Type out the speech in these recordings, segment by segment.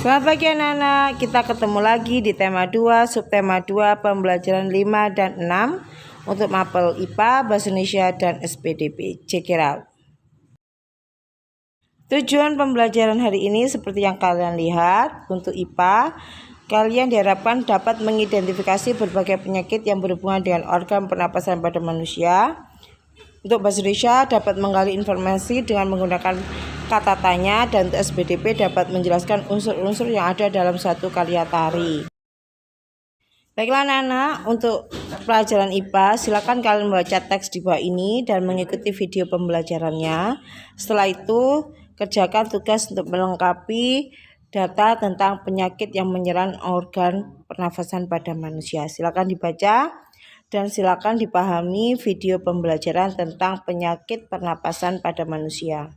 Selamat pagi anak-anak, kita ketemu lagi di tema 2, subtema 2, pembelajaran 5 dan 6 untuk mapel IPA, Bahasa Indonesia, dan SPDP. Check it out. Tujuan pembelajaran hari ini seperti yang kalian lihat, untuk IPA, kalian diharapkan dapat mengidentifikasi berbagai penyakit yang berhubungan dengan organ pernapasan pada manusia. Untuk Bahasa Indonesia dapat menggali informasi dengan menggunakan kata tanya, dan untuk SPDP dapat menjelaskan unsur-unsur yang ada dalam suatu karya tari. Baiklah anak-anak, untuk pelajaran IPA silakan kalian membaca teks di bawah ini dan mengikuti video pembelajarannya. Setelah itu kerjakan tugas untuk melengkapi data tentang penyakit yang menyerang organ pernafasan pada manusia. Silakan dibaca dan silakan dipahami video pembelajaran tentang penyakit pernapasan pada manusia.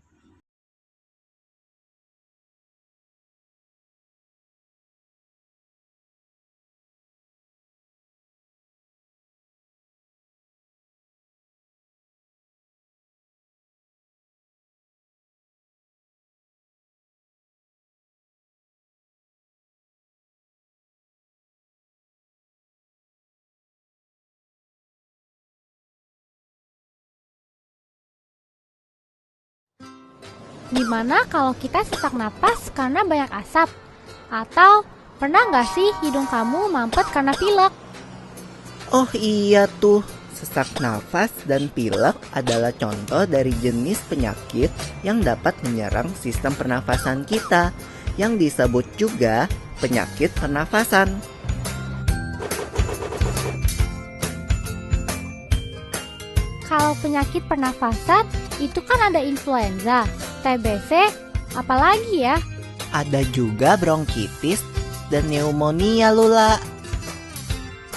Gimana kalau kita sesak napas karena banyak asap? Atau pernah nggak sih hidung kamu mampet karena pilek? Oh iya tuh, sesak nafas dan pilek adalah contoh dari jenis penyakit yang dapat menyerang sistem pernafasan kita, yang disebut juga penyakit pernafasan. Kalau penyakit pernafasan itu kan ada influenza, TBC, apalagi ya? Ada juga bronkitis dan pneumonia, Lula.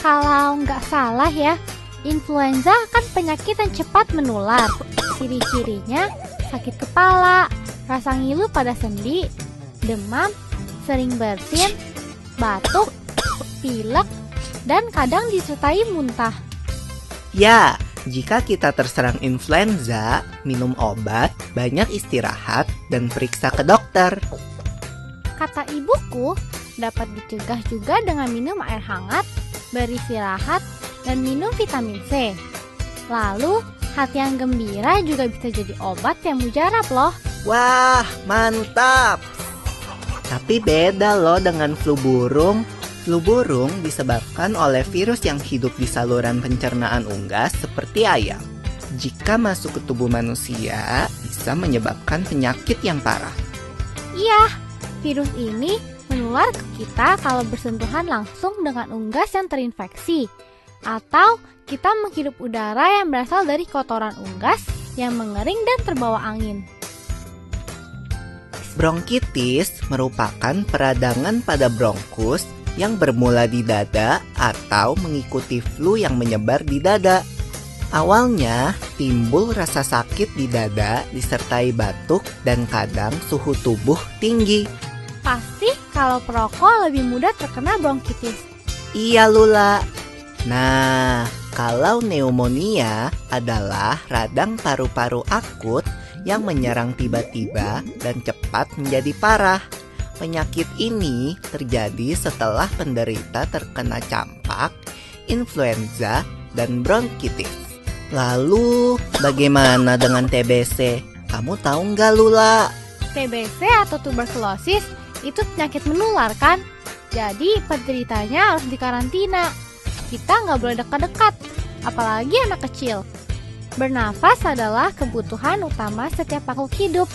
Kalau nggak salah ya, influenza kan penyakit yang cepat menular. Ciri-cirinya sakit kepala, rasa ngilu pada sendi, demam, sering bersin, batuk, pilek, dan kadang disertai muntah. Ya, jika kita terserang influenza, minum obat, banyak istirahat, dan periksa ke dokter. Kata ibuku, dapat dicegah juga dengan minum air hangat, beristirahat, dan minum vitamin C. Lalu, hati yang gembira juga bisa jadi obat yang mujarab loh. Wah, mantap! Tapi beda loh dengan flu burung. Flu burung disebabkan oleh virus yang hidup di saluran pencernaan unggas seperti ayam. Jika masuk ke tubuh manusia, bisa menyebabkan penyakit yang parah. Iya, virus ini menular ke kita kalau bersentuhan langsung dengan unggas yang terinfeksi, atau kita menghirup udara yang berasal dari kotoran unggas yang mengering dan terbawa angin. Bronkitis merupakan peradangan pada bronkus yang bermula di dada atau mengikuti flu yang menyebar di dada. Awalnya timbul rasa sakit di dada disertai batuk dan kadang suhu tubuh tinggi. Pasti kalau perokok lebih mudah terkena bronkitis. Iya Lula. Nah, kalau pneumonia adalah radang paru-paru akut yang menyerang tiba-tiba dan cepat menjadi parah. Penyakit ini terjadi setelah penderita terkena campak, influenza, dan bronkitis. Lalu, bagaimana dengan TBC? Kamu tahu nggak, Lula? TBC atau tuberkulosis itu penyakit menular kan? Jadi penderitanya harus dikarantina. Kita nggak boleh dekat-dekat, apalagi anak kecil. Bernafas adalah kebutuhan utama setiap makhluk hidup.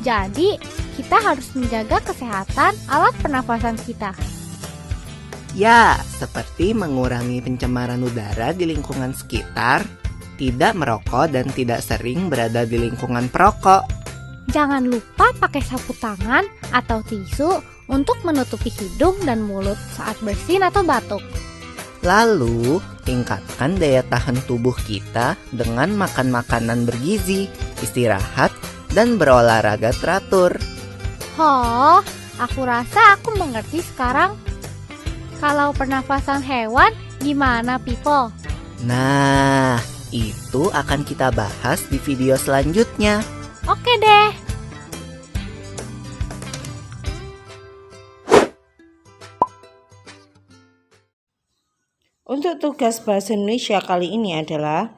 Jadi, kita harus menjaga kesehatan alat pernafasan kita. Ya, seperti mengurangi pencemaran udara di lingkungan sekitar, tidak merokok dan tidak sering berada di lingkungan perokok. Jangan lupa pakai sapu tangan atau tisu untuk menutupi hidung dan mulut saat bersin atau batuk. Lalu, tingkatkan daya tahan tubuh kita dengan makan makanan bergizi, istirahat, dan berolahraga teratur. Oh, aku rasa aku mengerti sekarang. Kalau pernafasan hewan, gimana people? Nah, itu akan kita bahas di video selanjutnya. Oke deh. Untuk tugas bahasa Indonesia kali ini adalah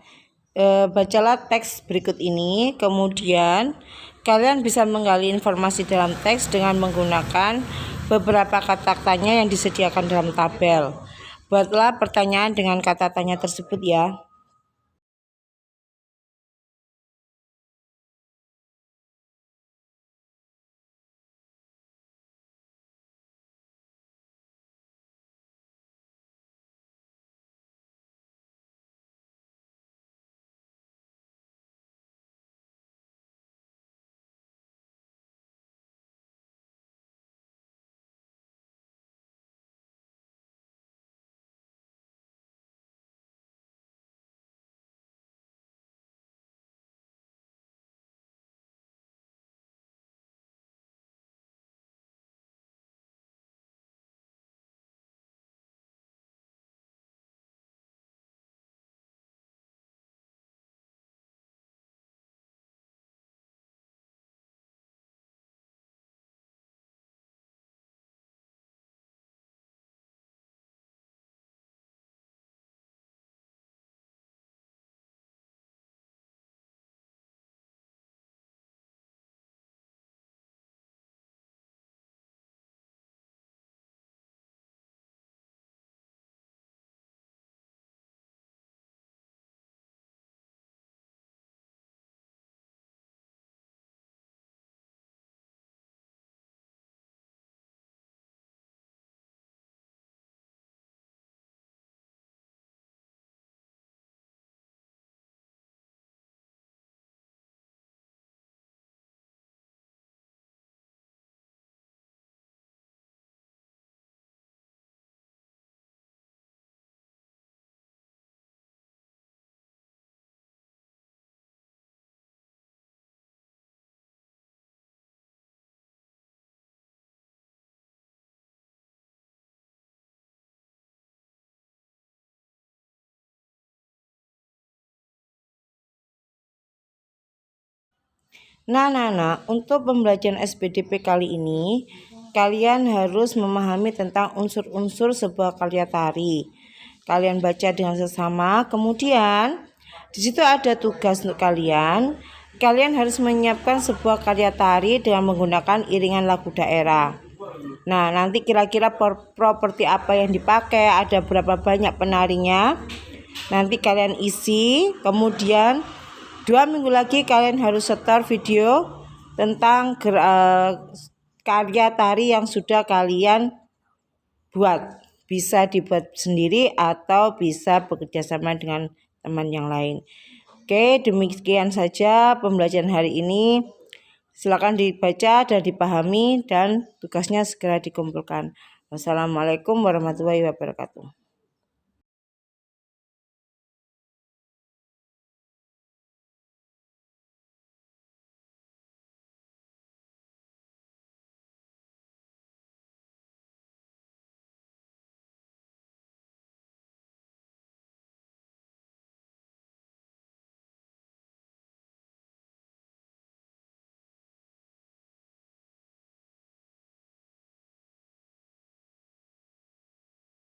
bacalah teks berikut ini, kemudian kalian bisa menggali informasi dalam teks dengan menggunakan beberapa kata tanya yang disediakan dalam tabel. Buatlah pertanyaan dengan kata tanya tersebut ya. Nah, untuk pembelajaran SPDP kali ini, kalian harus memahami tentang unsur-unsur sebuah karya tari. Kalian baca dengan sesama, kemudian di situ ada tugas untuk kalian. Kalian harus menyiapkan sebuah karya tari dengan menggunakan iringan lagu daerah. Nah, nanti kira-kira properti apa yang dipakai, ada berapa banyak penarinya. Nanti kalian isi, kemudian 2 minggu lagi kalian harus setor video tentang karya tari yang sudah kalian buat. Bisa dibuat sendiri atau bisa bekerja sama dengan teman yang lain. Oke, demikian saja pembelajaran hari ini. Silakan dibaca dan dipahami dan tugasnya segera dikumpulkan. Wassalamualaikum warahmatullahi wabarakatuh.